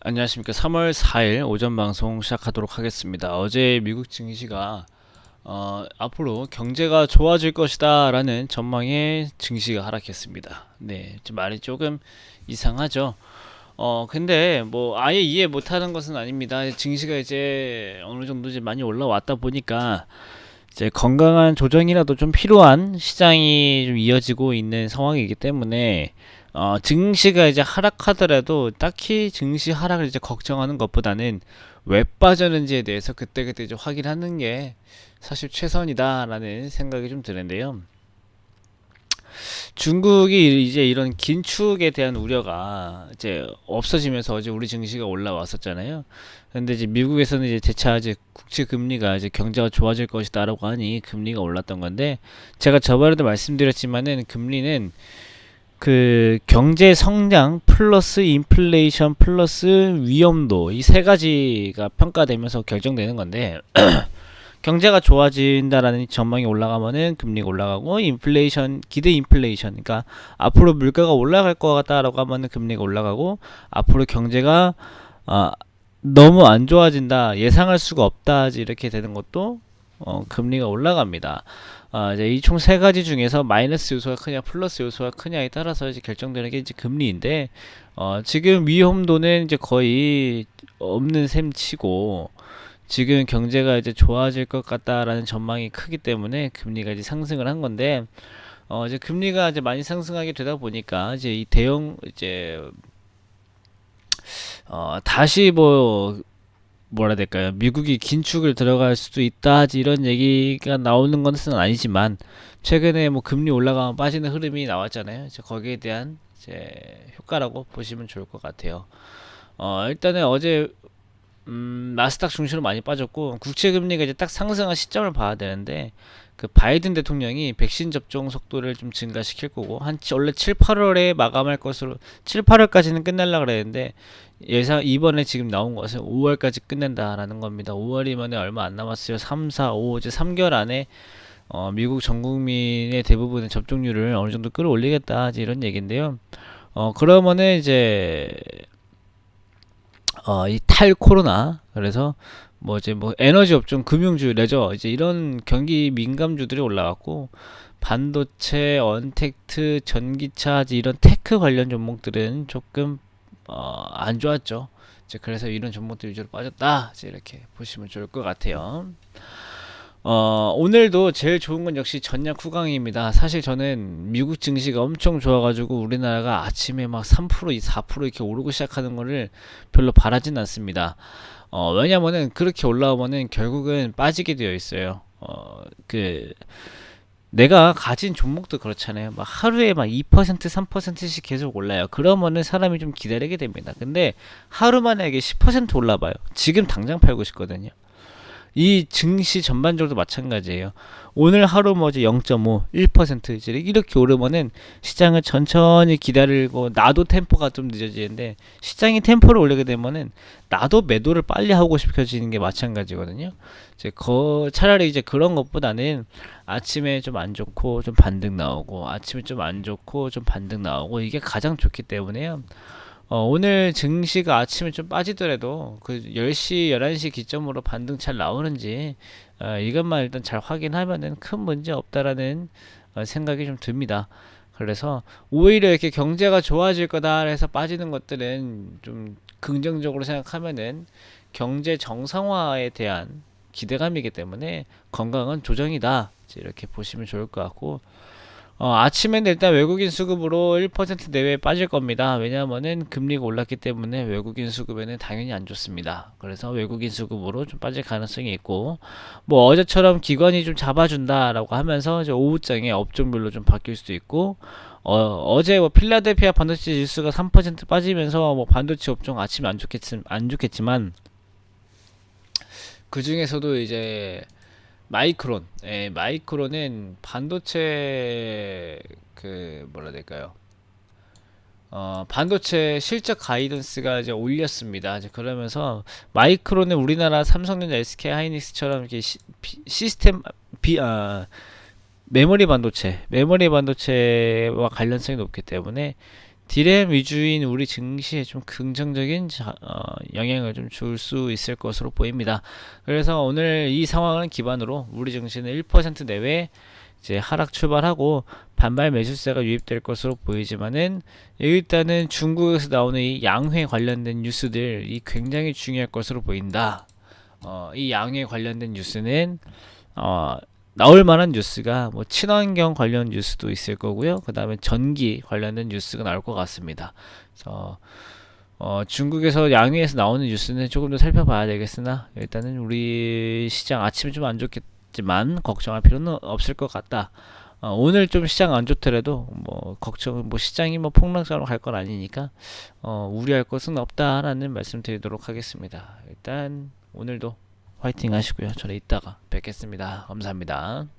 안녕하십니까. 3월 4일 오전 방송 시작하도록 하겠습니다. 어제 미국 증시가 앞으로 경제가 좋아질 것이다 라는 전망의 증시가 하락했습니다. 네, 좀 말이 조금 이상하죠. 근데 뭐 아예 이해 못하는 것은 아닙니다. 증시가 이제 어느 정도 이제 많이 올라왔다 보니까 이제 건강한 조정이라도 좀 필요한 시장이 좀 이어지고 있는 상황이기 때문에 증시가 이제 하락하더라도 딱히 증시 하락을 이제 걱정하는 것보다는 왜 빠졌는지에 대해서 그때그때 이제 확인하는 게 사실 최선이다라는 생각이 좀 드는데요. 중국이 이제 이런 긴축에 대한 우려가 이제 없어지면서 어제 우리 증시가 올라왔었잖아요. 근데 이제 미국에서는 이제 재차 이제 국채 금리가 이제 경제가 좋아질 것이다라고 하니 금리가 올랐던 건데, 제가 저번에도 말씀드렸지만은 금리는 그 경제 성장 플러스 인플레이션 플러스 위험도, 이 세 가지가 평가되면서 결정되는 건데, 경제가 좋아진다라는 전망이 올라가면은 금리가 올라가고, 인플레이션, 기대 인플레이션, 그러니까 앞으로 물가가 올라갈 것 같다라고 하면은 금리가 올라가고, 앞으로 경제가 아, 너무 안 좋아진다, 예상할 수가 없다, 이렇게 되는 것도 금리가 올라갑니다. 이제 이 총 세 가지 중에서 마이너스 요소가 크냐 플러스 요소가 크냐에 따라서 이제 결정되는 게 이제 금리인데, 지금 위험도는 이제 거의 없는 셈 치고, 지금 경제가 이제 좋아질 것 같다라는 전망이 크기 때문에 금리가 이제 상승을 한 건데, 이제 금리가 이제 많이 상승하게 되다 보니까 이제 이 대형 이제 다시 뭐 뭐라 해야 될까요? 미국이 긴축을 들어갈 수도 있다, 이런 얘기가 나오는 것은 아니지만, 최근에 뭐 금리 올라가면 빠지는 흐름이 나왔잖아요. 이제 거기에 대한 이제 효과라고 보시면 좋을 것 같아요. 일단은 어제 나스닥 중심으로 많이 빠졌고, 국채 금리가 이제 딱 상승한 시점을 봐야 되는데, 그 바이든 대통령이 백신 접종 속도를 좀 증가시킬 거고, 원래 7, 8월에 마감할 것으로, 7, 8월까지는 끝날라 그랬는데, 예상 이번에 지금 나온 것은 5월까지 끝낸다라는 겁니다. 5월이면 얼마 안 남았어요. 3, 4, 5 이제 3개월 안에 미국 전 국민의 대부분의 접종률을 어느 정도 끌어올리겠다, 이런 얘기인데요. 그러면은 이제 이 탈코로나, 그래서 뭐 이제 뭐 에너지 업종, 금융주, 레저, 이제 이런 경기 민감주들이 올라왔고, 반도체, 언택트, 전기차, 이런 테크 관련 종목들은 조금 안 좋았죠. 이제 그래서 이런 종목들 위주로 빠졌다, 이제 이렇게 보시면 좋을 것 같아요. 오늘도 제일 좋은 건 역시 전략 후강입니다. 사실 저는 미국 증시가 엄청 좋아가지고 우리나라가 아침에 막 3%, 4% 이렇게 오르고 시작하는 거를 별로 바라진 않습니다. 왜냐면은 그렇게 올라오면은 결국은 빠지게 되어 있어요. 내가 가진 종목도 그렇잖아요. 막 하루에 막 2%, 3%씩 계속 올라요. 그러면은 사람이 좀 기다리게 됩니다. 근데 하루 만에 이게 10% 올라봐요. 지금 당장 팔고 싶거든요. 이 증시 전반적으로 마찬가지예요. 오늘 하루 뭐지 0.5, 1% 이제 이렇게 오르면은 시장을 천천히 기다리고, 나도 템포가 좀 늦어지는데, 시장이 템포를 올리게 되면은 나도 매도를 빨리 하고 싶어지는 게 마찬가지거든요. 이제 차라리 이제 그런 것보다는 아침에 좀 안 좋고 좀 반등 나오고, 아침에 좀 안 좋고 좀 반등 나오고, 이게 가장 좋기 때문에요. 오늘 증시가 아침에 좀 빠지더라도 그 10시, 11시 기점으로 반등 잘 나오는지, 이것만 일단 잘 확인하면은 큰 문제 없다라는 생각이 좀 듭니다. 그래서 오히려 이렇게 경제가 좋아질 거다 해서 빠지는 것들은 좀 긍정적으로 생각하면은 경제 정상화에 대한 기대감이기 때문에 건강한 조정이다, 이렇게 보시면 좋을 것 같고, 아침에는 일단 외국인 수급으로 1% 내외 빠질 겁니다. 왜냐하면은 금리가 올랐기 때문에 외국인 수급에는 당연히 안 좋습니다. 그래서 외국인 수급으로 좀 빠질 가능성이 있고, 뭐 어제처럼 기관이 좀 잡아준다라고 하면서 이제 오후장에 업종별로 좀 바뀔 수도 있고, 어제 뭐 필라델피아 반도체 지수가 3% 빠지면서 뭐 반도체 업종 아침에 안 좋겠지만, 그 중에서도 이제 마이크론, 마이크론은 반도체 그 뭐라 해야 될까요? 반도체 실적 가이던스가 이제 올렸습니다. 이제 그러면서 마이크론은 우리나라 삼성전자, SK 하이닉스처럼 이렇게 시스템 비 메모리 반도체와 관련성이 높기 때문에 디램 위주인 우리 증시에 좀 긍정적인 영향을 좀 줄 수 있을 것으로 보입니다. 그래서 오늘 이 상황을 기반으로 우리 증시는 1% 내외 이제 하락 출발하고 반발 매수세가 유입될 것으로 보이지만은 일단은 중국에서 나오는 이 양회 관련된 뉴스들이 굉장히 중요할 것으로 보인다. 이 양회 관련된 뉴스는 나올 만한 뉴스가 뭐 친환경 관련 뉴스도 있을 거고요. 그 다음에 전기 관련된 뉴스가 나올 것 같습니다. 그래서 중국에서 양회에서 나오는 뉴스는 조금 더 살펴봐야 되겠으나 일단은 우리 시장 아침에 좀 안 좋겠지만 걱정할 필요는 없을 것 같다. 오늘 좀 시장 안 좋더라도 뭐 걱정 뭐 시장이 뭐 폭락적으로 갈 건 아니니까 우려할 것은 없다라는 말씀 드리도록 하겠습니다. 일단 오늘도 화이팅 하시고요. 저는 이따가 뵙겠습니다. 감사합니다.